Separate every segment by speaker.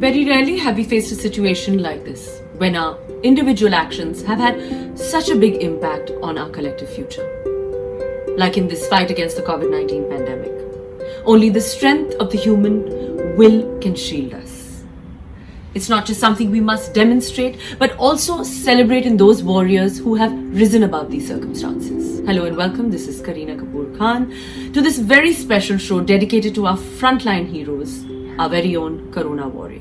Speaker 1: Very rarely have we faced a situation like this, when our individual actions have had such a big impact on our collective future. Like in this fight against the COVID-19 pandemic. Only the strength of the human will can shield us. It's not just something we must demonstrate, but also celebrate in those warriors who have risen above these circumstances. Hello and welcome, this is Kareena Kapoor Khan, to this very special show dedicated to our frontline heroes, our very own Corona warriors.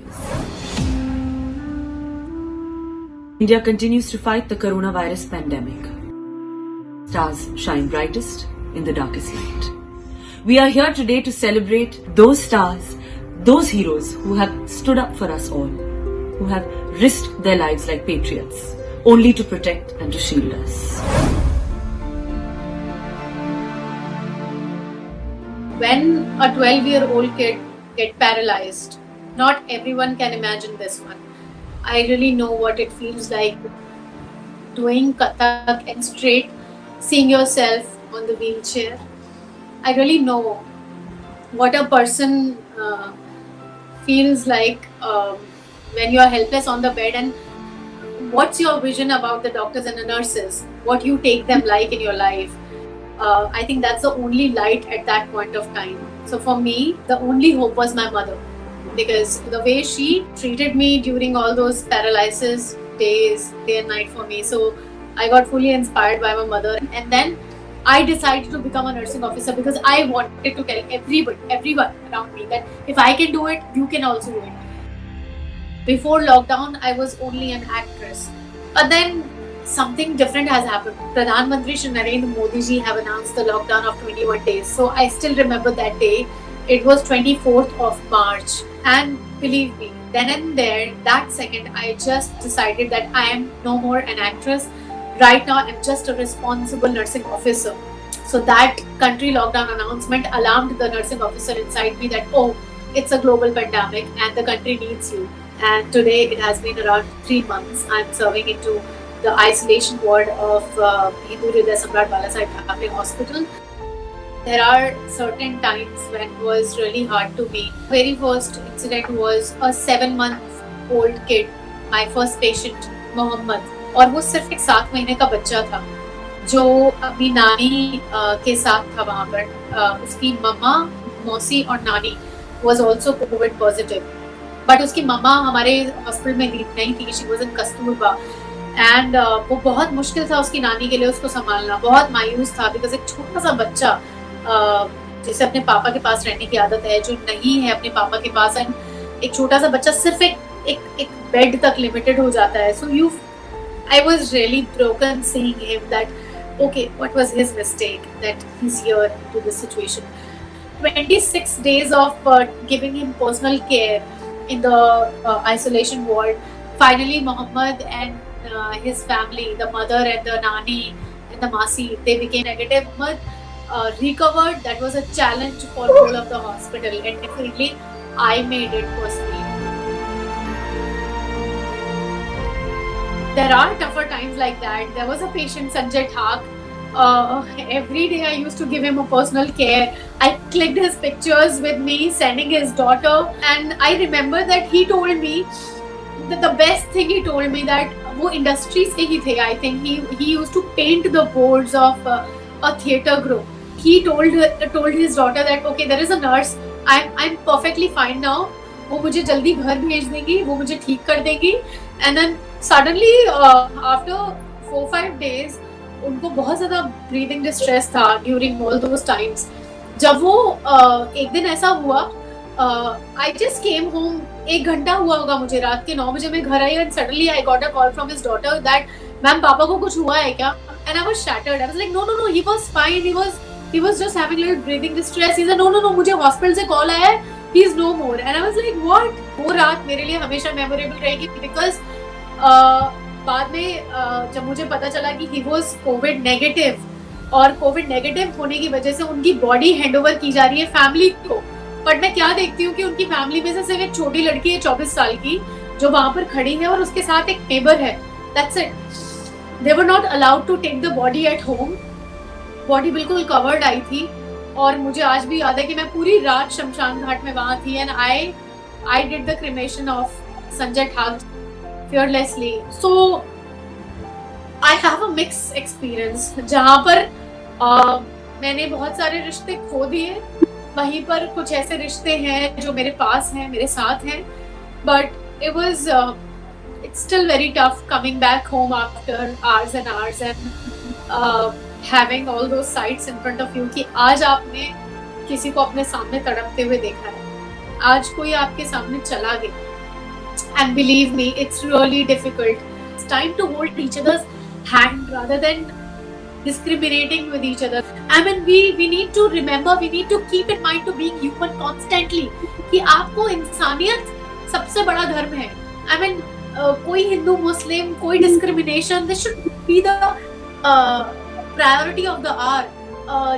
Speaker 1: India continues to fight the coronavirus pandemic. Stars shine brightest in the darkest night. We are here today to celebrate those stars, those heroes who have stood up for us all, who have risked their lives like patriots, only to protect and to shield us.
Speaker 2: When a 12-year-old kid gets paralyzed, not everyone can imagine this one. I really know what it feels like doing Kathak and straight, seeing yourself on the wheelchair. I really know what a person feels like when you are helpless on the bed, and what's your vision about the doctors and the nurses, what you take them like in your life. I think that's the only light at that point of time. So for me, the only hope was my mother, because the way she treated me during all those paralysis days, day and night for me. So I got fully inspired by my mother, and then I decided to become a nursing officer because I wanted to tell everyone around me that if I can do it, you can also do it. Before lockdown, I was only an actress. But then something different has happened. Pradhan Mantri Shri Narendra Modi ji have announced the lockdown of 21 days. So I still remember that day. It was 24th of March. And believe me, then and there, that second, I just decided that I am no more an actress. Right now, I'm just a responsible nursing officer. So that country lockdown announcement alarmed the nursing officer inside me that, oh, it's a global pandemic and the country needs you. And today, it has been around 3 months. I'm serving into the isolation ward of Hindu Hriday Samrat Balasaheb Thackeray Hospital. There are certain times when it was really hard to me. Very first incident was a 7-month-old kid, my first patient, Mohammed. और वो सिर्फ एक 7 महीने का बच्चा था जो अपनी नानी के साथ था वहाँ पर. उसकी मम्मा, मौसी और नानी was also COVID positive. But उसकी मम्मा हमारे हॉस्पिटल में नहीं थी. She was in Kasturba. And वो बहुत मुश्किल था उसकी नानी के लिए उसको संभालना. बहुत मायूस था बिकॉज एक छोटा सा बच्चा जिसे अपने पापा के पास रहने की आदत है, जो नहीं है अपने पापा के पास, एंड एक छोटा सा बच्चा सिर्फ एक बेड तक लिमिटेड हो जाता है. सो I was really broken seeing him that, okay, what was his mistake that he's here to this situation. 26 days of giving him personal care in the isolation ward. Finally, Mohammed and his family, the mother and the nani and the masi, they became negative. Mohammed recovered. That was a challenge for the whole of the hospital, and definitely I made it personally. There are tougher times like that. There was a patient, Sanjay Thak. Every day I used to give him a personal care. I clicked his pictures with me, sending his daughter. And I remember that he told me, that the best thing he told me that वो industry से ही थे. I think he used to paint the boards of a theatre group. He told his daughter that, okay, there is a nurse. I'm perfectly fine now. वो मुझे जल्दी घर भेज देंगी, वो मुझे ठीक कर देंगी. And then suddenly after 4-5 days उनको बहुत ज़्यादा breathing distress था during all those times. जब वो एक दिन ऐसा हुआ, I just came home. 1 घंटा हुआ होगा मुझे, रात के 9 बजे मैं घर आई, and suddenly I got a call from his daughter that, ma'am पापा को कुछ हुआ है क्या? And I was shattered. I was like, no, he was fine. He was just having a little breathing distress. He said, no, मुझे hospital से call आया है. He is no more. And I was like, what? वो रात मेरे लिए हमेशा memorable रहेगी because बाद में जब मुझे पता चला कि he was COVID negative, और COVID negative होने की वजह से उनकी body handover की जा रही है family को. बट मैं क्या देखती हूँ कि उनकी फैमिली में से सिर्फ एक छोटी लड़की है 24 साल की जो वहां पर खड़ी है और उसके साथ एक नेबर है. That's it. They were not allowed to take the body at home. Body बिल्कुल कवर्ड आई थी और मुझे आज भी याद है कि मैं पूरी रात शमशान घाट में वहां थी. And I I did the cremation of Sanjay Thak fearlessly. So I have a mixed experience. जहाँ पर मैंने बहुत सारे रिश्ते खो दिए, वहीं पर कुछ ऐसे रिश्ते हैं जो मेरे पास हैं, मेरे साथ हैं. But it was it's still very tough coming back home after hours and hours and having all those sights in front of you कि आज आपने किसी को अपने सामने तड़पते हुए देखा है, आज कोई आपके सामने चला गया. And believe me, it's really difficult. It's time to hold each other's hand rather than discriminating with each other. I mean, we need to remember, we need to keep in mind to being human constantly कि आपको इंसानियत सबसे बड़ा धर्म है. I mean, कोई हिंदू मुस्लिम कोई discrimination, this should be the priority of the hour.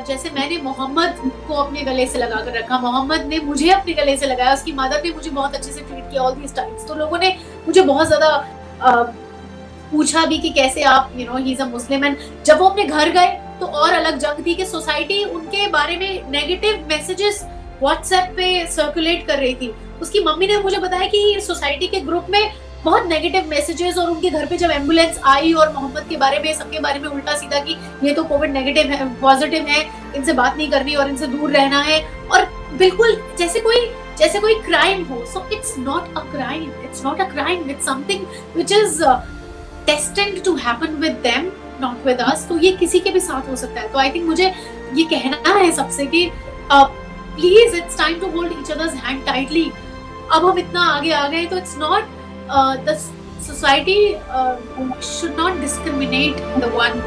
Speaker 2: जैसे मैंने मोहम्मद को अपने गले से लगा कर रखा, मोहम्मद ने मुझे अपने गले से लगाया, उसकी मदर ने मुझे बहुत अच्छे से ट्रीट किया ऑल दीज टाइम्स. तो लोगों ने मुझे बहुत ज्यादा पूछा भी कि कैसे आप he is a Muslim. And जब वो अपने घर गए तो और अलग जंग थी कि सोसाइटी उनके बारे में नेगेटिव मैसेजेस व्हाट्सएप पे सर्कुलेट कर रही थी. उसकी मम्मी ने मुझे बताया कि सोसाइटी के ग्रुप में बहुत नेगेटिव मैसेजेस, और उनके घर पे जब एम्बुलेंस आई और मोहम्मद के बारे में सबके बारे में उल्टा सीधा कि ये तो कोविड नेगेटिव है, पॉजिटिव है, इनसे बात नहीं करनी और इनसे दूर रहना है, और बिल्कुल जैसे कोई क्राइम हो. So it's not a crime, it's not a crime, it's something which is destined to happen with them, not with us. तो ये किसी के भी साथ हो सकता है. तो आई थिंक मुझे ये कहना है सबसे कि please it's time to hold each others hand tightly. अब हम इतना आगे आ गए तो it's not the society should not discriminate the one.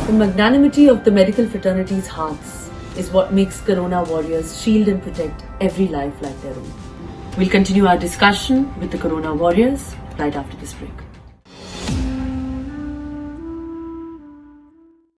Speaker 1: The magnanimity of the medical fraternity's hearts is what makes Corona warriors shield and protect every life like their own. We'll continue our discussion with the Corona warriors right after this break.